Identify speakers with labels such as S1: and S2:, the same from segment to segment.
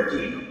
S1: working.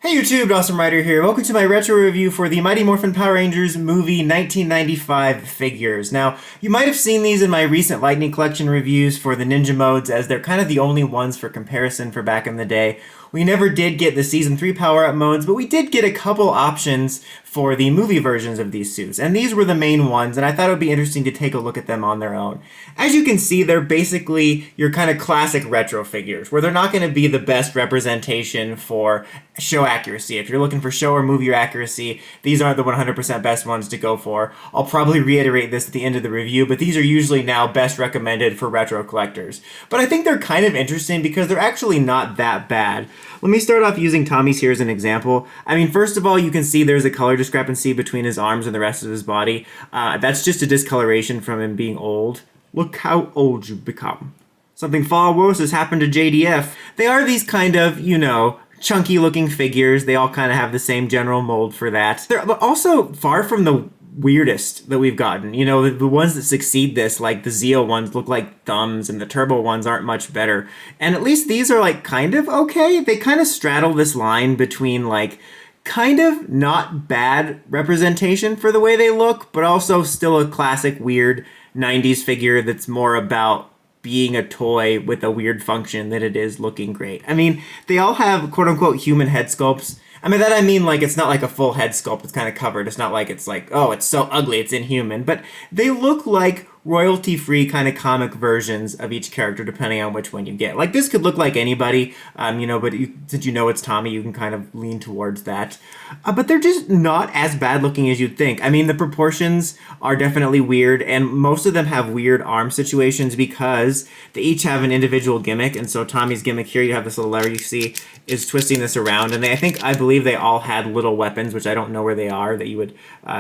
S2: Hey YouTube, Awesome Rider here. Welcome to my retro review for the Mighty Morphin Power Rangers movie 1995 figures. Now, you might have seen these in my recent Lightning Collection reviews for the Ninja modes, as they're kind of the only ones for comparison for back in the day. We never did get the Season 3 power-up modes, but we did get a couple options for the movie versions of these suits, and these were the main ones, and I thought it would be interesting to take a look at them on their own. As you can see, they're basically your kind of classic retro figures, where they're not going to be the best representation for show accuracy. If you're looking for show or movie accuracy, these aren't the 100% best ones to go for. I'll probably reiterate this at the end of the review, but these are usually now best recommended for retro collectors. But I think they're kind of interesting because they're actually not that bad. Let me start off using Tommy's here as an example. I mean, first of all, you can see there's a color discrepancy between his arms and the rest of his body. That's just a discoloration from him being old. Look how old you've become. Something far worse has happened to JDF. They are these kind of, you know, chunky looking figures. They all kind of have the same general mold for that. They're also far from the weirdest that we've gotten. You know, the ones that succeed this, like the Zeo ones, look like thumbs, and the Turbo ones aren't much better. And at least these are like kind of okay. They kind of straddle this line between like kind of not bad representation for the way they look, but also still a classic weird 90s figure that's more about being a toy with a weird function than it is looking great. I mean, they all have quote-unquote human head sculpts. I mean like it's not like a full head sculpt, it's kind of covered. It's not like it's like, oh, it's so ugly, it's inhuman. But they look like royalty-free kind of comic versions of each character depending on which one you get. Like this could look like anybody, you know, but since you know it's Tommy, you can kind of lean towards that. But they're just not as bad looking as you'd think. I mean, the proportions are definitely weird, and most of them have weird arm situations because they each have an individual gimmick. And so Tommy's gimmick here, you have this little lever you see, is twisting this around. And I believe they all had little weapons, which I don't know where they are, that you would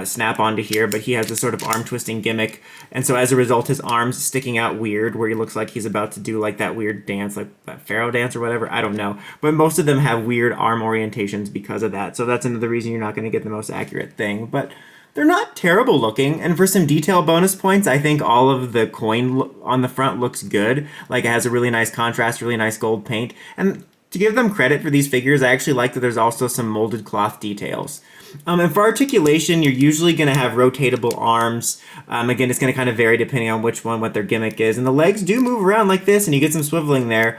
S2: snap onto here. But he has this sort of arm twisting gimmick. And so as a result, his arms sticking out weird, where he looks like he's about to do like that weird dance, like that pharaoh dance or whatever. I don't know. But most of them have weird arm orientations because of that. So that's another reason you're not going to get the most accurate thing. But they're not terrible looking, and for some detail bonus points, I think all of the coin on the front looks good. Like it has a really nice contrast, really nice gold paint. And to give them credit for these figures, I actually like that there's also some molded cloth details. And for articulation, you're usually going to have rotatable arms. Again, it's going to kind of vary depending on which one, what their gimmick is. And the legs do move around like this, and you get some swiveling there.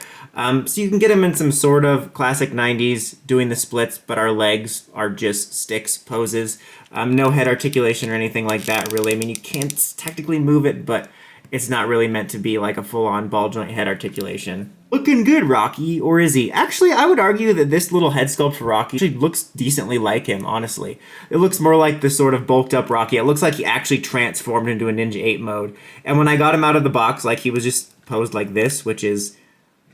S2: So you can get them in some sort of classic 90s doing the splits, but our legs are just sticks poses. No head articulation or anything like that, really. I mean, you can't technically move it, but it's not really meant to be like a full-on ball joint head articulation. Looking good, Rocky, or is he? Actually, I would argue that this little head sculpt for Rocky actually looks decently like him, honestly. It looks more like the sort of bulked up Rocky. It looks like he actually transformed into a Ninja 8 mode. And when I got him out of the box, like he was just posed like this, which is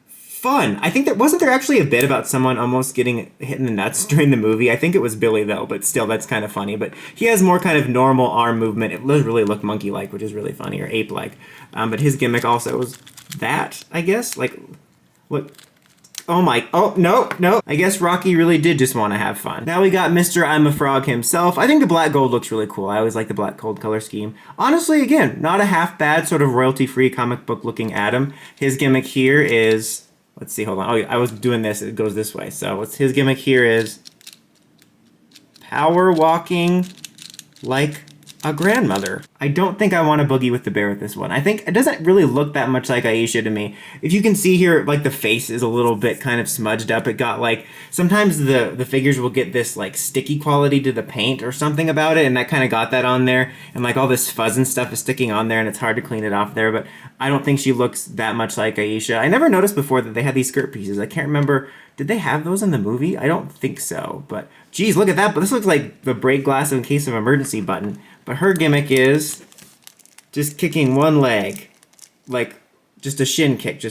S2: fun. I think wasn't there actually a bit about someone almost getting hit in the nuts during the movie? I think it was Billy though, but still that's kind of funny. But he has more kind of normal arm movement. It does really look monkey-like, which is really funny, or ape-like. But his gimmick also was that, I guess. Like, look. No. I guess Rocky really did just want to have fun. Now we got Mr. I'm a Frog himself. I think the black gold looks really cool. I always like the black gold color scheme. Honestly, again, not a half bad sort of royalty-free comic book looking Adam. His gimmick here is, let's see, hold on. Oh, I was doing this. It goes this way. So his gimmick here is power walking like a grandmother. I don't think I want to boogie with the bear with this one. I think it doesn't really look that much like Aisha to me. If you can see here, like the face is a little bit kind of smudged up. It got like, sometimes the figures will get this like sticky quality to the paint or something about it, and that kind of got that on there. And like all this fuzz and stuff is sticking on there, and it's hard to clean it off there, but I don't think she looks that much like Aisha. I never noticed before that they had these skirt pieces. I can't remember. Did they have those in the movie? I don't think so, but geez, look at that. But this looks like the break glass in case of emergency button. But her gimmick is just kicking one leg, like just a shin kick.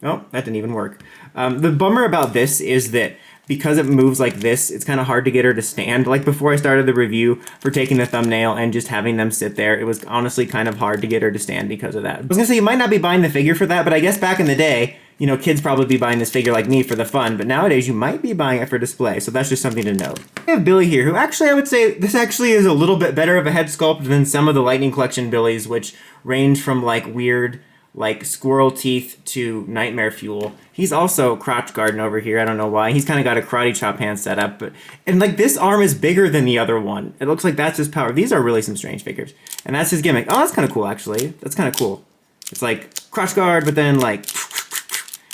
S2: Oh, that didn't even work. The bummer about this is that because it moves like this, it's kind of hard to get her to stand. Like before I started the review for taking the thumbnail and just having them sit there, it was honestly kind of hard to get her to stand because of that. I was gonna say you might not be buying the figure for that, but I guess back in the day, you know, kids probably be buying this figure like me for the fun, but nowadays you might be buying it for display, so that's just something to note. I have Billy here, who actually I would say this actually is a little bit better of a head sculpt than some of the Lightning Collection Billies, which range from like weird like squirrel teeth to nightmare fuel. He's also crotch guarding over here. I don't know why. He's kind of got a karate chop hand set up, and like this arm is bigger than the other one. It looks like that's his power. These are really some strange figures, and that's his gimmick. Oh, that's kind of cool actually. That's kind of cool. It's like crotch guard, but then like.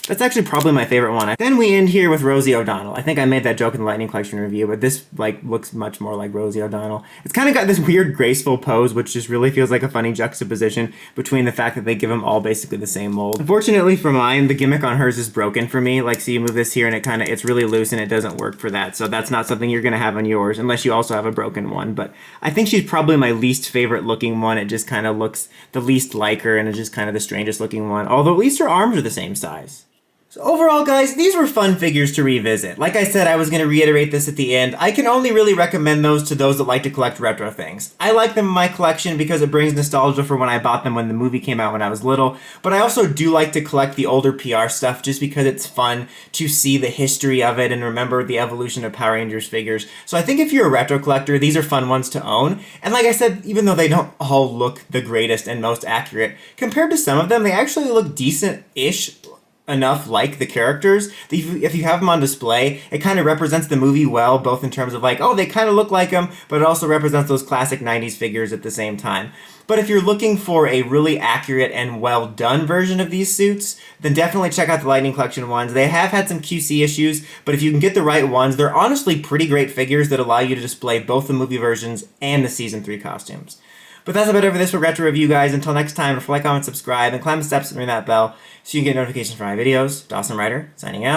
S2: That's actually probably my favorite one. Then we end here with Rosie O'Donnell. I think I made that joke in the Lightning Collection review, but this like looks much more like Rosie O'Donnell. It's kind of got this weird graceful pose, which just really feels like a funny juxtaposition between the fact that they give them all basically the same mold. Unfortunately for mine, the gimmick on hers is broken for me. Like, so you move this here and it's really loose and it doesn't work for that. So that's not something you're gonna have on yours unless you also have a broken one. But I think she's probably my least favorite looking one. It just kind of looks the least like her and it's just kind of the strangest looking one. Although at least her arms are the same size. So overall, guys, these were fun figures to revisit. Like I said, I was going to reiterate this at the end. I can only really recommend those to those that like to collect retro things. I like them in my collection because it brings nostalgia for when I bought them when the movie came out when I was little, but I also do like to collect the older PR stuff just because it's fun to see the history of it and remember the evolution of Power Rangers figures. So I think if you're a retro collector, these are fun ones to own. And like I said, even though they don't all look the greatest and most accurate, compared to some of them, they actually look decent-ish enough like the characters that if you have them on display, it kind of represents the movie well, both in terms of like, oh, they kind of look like them, but it also represents those classic 90s figures at the same time. But if you're looking for a really accurate and well done version of these suits, then definitely check out the Lightning Collection ones. They have had some QC issues, but if you can get the right ones, they're honestly pretty great figures that allow you to display both the movie versions and the Season 3 costumes. But that's about it for this for Retro Review, guys. Until next time, don't forget, like, comment, subscribe, and climb the steps and ring that bell so you can get notifications for my videos. Dawson Ryder, signing out.